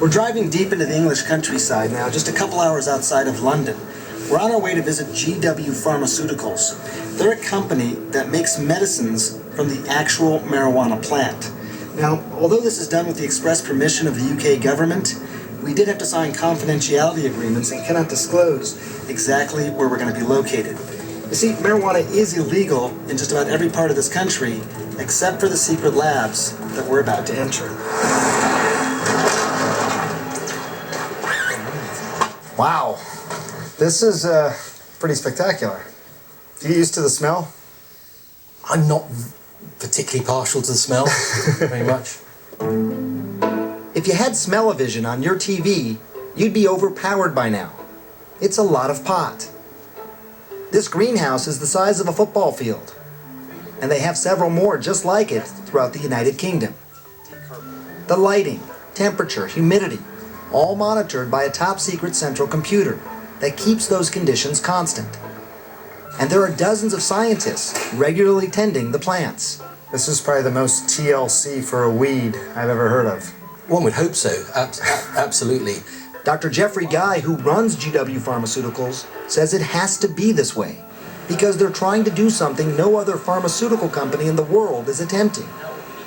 We're driving deep into the English countryside now, just a couple hours outside of London. We're on our way to visit GW Pharmaceuticals. They're a company that makes medicines from the actual marijuana plant. Now, although this is done with the express permission of the UK government, we did have to sign confidentiality agreements and cannot disclose exactly where we're going to be located. You see, marijuana is illegal in just about every part of this country, except for the secret labs that we're about to enter. Wow, this is pretty spectacular. You used to the smell? I'm not particularly partial to the smell, very much. If you had smell-o-vision on your TV, you'd be overpowered by now. It's a lot of pot. This greenhouse is the size of a football field, and they have several more just like it throughout the United Kingdom. The lighting, temperature, humidity, all monitored by a top-secret central computer that keeps those conditions constant. And there are dozens of scientists regularly tending the plants. This is probably the most TLC for a weed I've ever heard of. One would hope so, absolutely. Dr. Jeffrey Guy, who runs GW Pharmaceuticals, says it has to be this way because they're trying to do something no other pharmaceutical company in the world is attempting,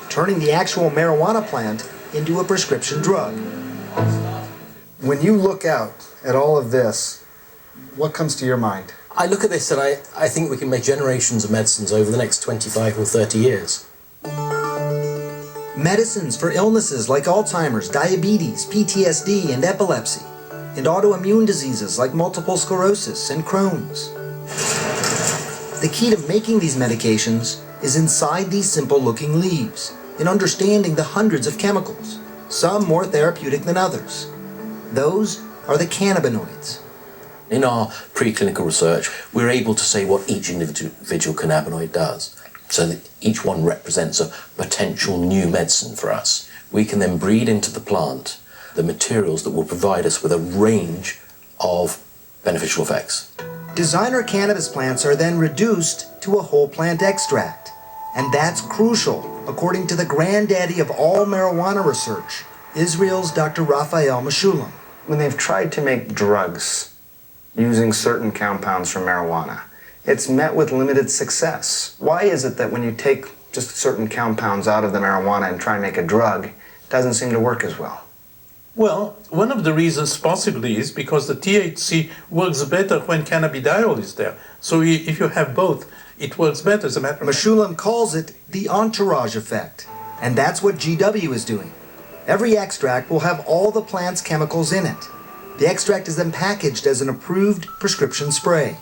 turning the actual marijuana plant into a prescription drug. When you look out at all of this, what comes to your mind? I look at this and I think we can make generations of medicines over the next 25 or 30 years. Medicines for illnesses like Alzheimer's, diabetes, PTSD, and epilepsy, and autoimmune diseases like multiple sclerosis and Crohn's. The key to making these medications is inside these simple-looking leaves, in understanding the hundreds of chemicals, some more therapeutic than others. Those are the cannabinoids. In our preclinical research, we're able to say what each individual cannabinoid does, so that each one represents a potential new medicine for us. We can then breed into the plant the materials that will provide us with a range of beneficial effects. Designer cannabis plants are then reduced to a whole plant extract, and that's crucial, according to the granddaddy of all marijuana research, Israel's Dr. Raphael Mechoulam. When they've tried to make drugs using certain compounds from marijuana, it's met with limited success. Why is it that when you take just certain compounds out of the marijuana and try and make a drug, it doesn't seem to work as well? Well, one of the reasons possibly is because the THC works better when cannabidiol is there. So if you have both, it works better as a matter of fact. Mechoulam calls it the entourage effect, and that's what GW is doing. Every extract will have all the plant's chemicals in it. The extract is then packaged as an approved prescription spray.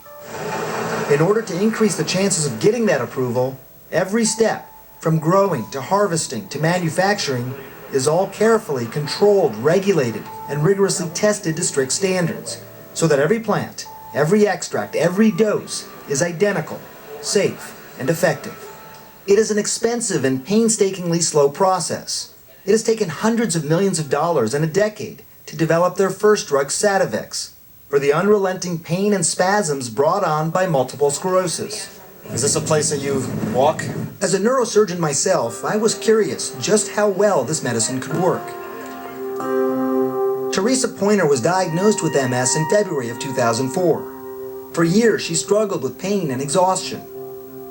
In order to increase the chances of getting that approval, every step, from growing to harvesting to manufacturing, is all carefully controlled, regulated, and rigorously tested to strict standards, so that every plant, every extract, every dose is identical, safe, and effective. It is an expensive and painstakingly slow process. It has taken hundreds of millions of dollars and a decade to develop their first drug, Sativex, for the unrelenting pain and spasms brought on by multiple sclerosis. Is this a place that you walk? As a neurosurgeon myself, I was curious just how well this medicine could work. Teresa Pointer was diagnosed with MS in February of 2004. For years, she struggled with pain and exhaustion.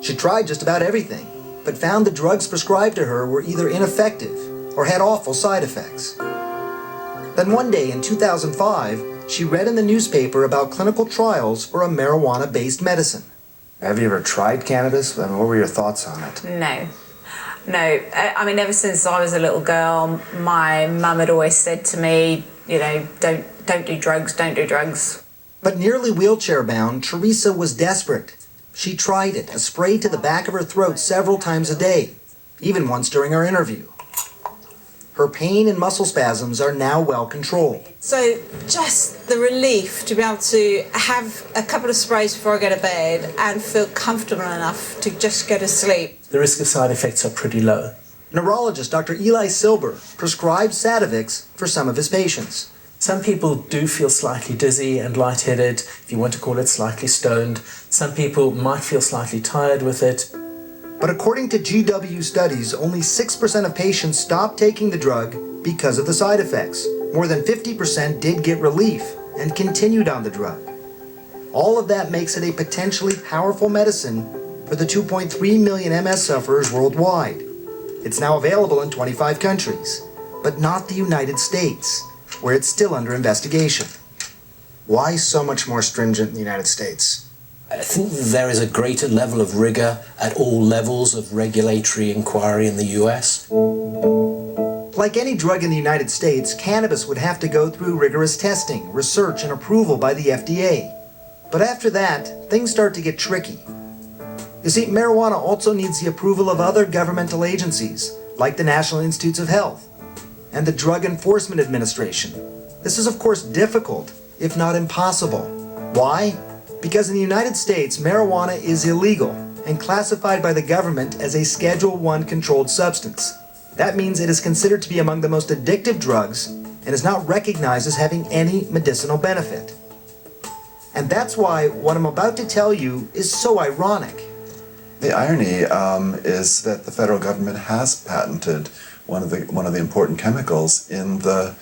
She tried just about everything, but found the drugs prescribed to her were either ineffective or had awful side effects. Then one day in 2005, she read in the newspaper about clinical trials for a marijuana-based medicine. Have you ever tried cannabis? I mean, what were your thoughts on it? No. I mean, ever since I was a little girl, my mum had always said to me, you know, don't do drugs, don't do drugs. But nearly wheelchair-bound, Teresa was desperate. She tried it, a spray to the back of her throat several times a day, even once during our interview. Her pain and muscle spasms are now well controlled. So just the relief to be able to have a couple of sprays before I go to bed and feel comfortable enough to just go to sleep. The risk of side effects are pretty low. Neurologist Dr. Eli Silber prescribed Sativex for some of his patients. Some people do feel slightly dizzy and lightheaded, if you want to call it slightly stoned. Some people might feel slightly tired with it. But according to GW studies, only 6% of patients stop taking the drug because of the side effects, More than 50% did get relief and continued on the drug. All of that makes it a potentially powerful medicine for the 2.3 million MS sufferers worldwide. It's now available in 25 countries, but not the United States, where it's still under investigation. Why so much more stringent in the United States? I think there is a greater level of rigor at all levels of regulatory inquiry in the US. Like any drug in the United States, cannabis would have to go through rigorous testing, research, and approval by the FDA. But after that, things start to get tricky. You see, marijuana also needs the approval of other governmental agencies, like the National Institutes of Health and the Drug Enforcement Administration. This is, of course, difficult, if not impossible. Why? Because in the United States, marijuana is illegal and classified by the government as a Schedule I controlled substance. That means it is considered to be among the most addictive drugs and is not recognized as having any medicinal benefit. And that's why what I'm about to tell you is so ironic. The irony is that the federal government has patented one of the important chemicals in the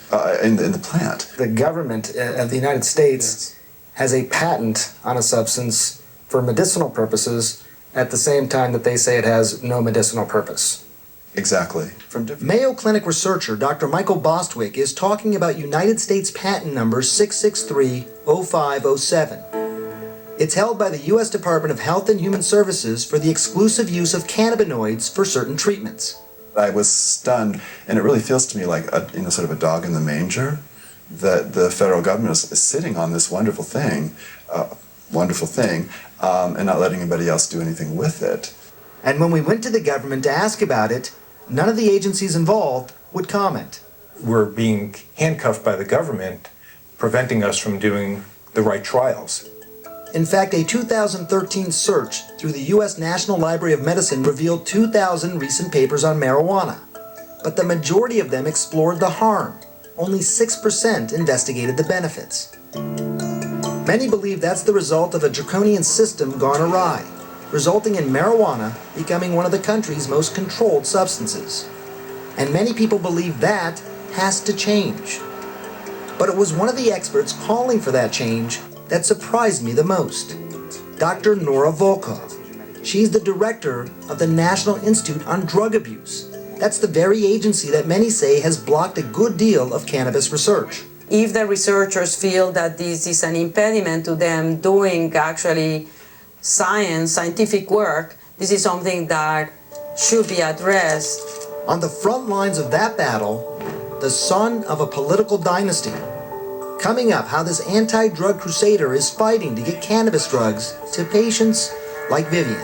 plant. The government of the United States has a patent on a substance for medicinal purposes at the same time that they say it has no medicinal purpose. Exactly. Mayo Clinic researcher Dr. Michael Bostwick is talking about United States patent number 6630507. It's held by the U.S. Department of Health and Human Services for the exclusive use of cannabinoids for certain treatments. I was stunned, and it really feels to me like sort of a dog in the manger, that the federal government is sitting on this wonderful thing, and not letting anybody else do anything with it. And when we went to the government to ask about it, none of the agencies involved would comment. We're being handcuffed by the government, preventing us from doing the right trials. In fact, a 2013 search through the U.S. National Library of Medicine revealed 2,000 recent papers on marijuana, but the majority of them explored the harm. Only 6% investigated the benefits. Many believe that's the result of a draconian system gone awry, resulting in marijuana becoming one of the country's most controlled substances. And many people believe that has to change. But it was one of the experts calling for that change that surprised me the most, Dr. Nora Volkov. She's the director of the National Institute on Drug Abuse. That's the very agency that many say has blocked a good deal of cannabis research. If the researchers feel that this is an impediment to them doing actually scientific work, this is something that should be addressed. On the front lines of that battle, the son of a political dynasty. Coming up, how this anti-drug crusader is fighting to get cannabis drugs to patients like Vivian.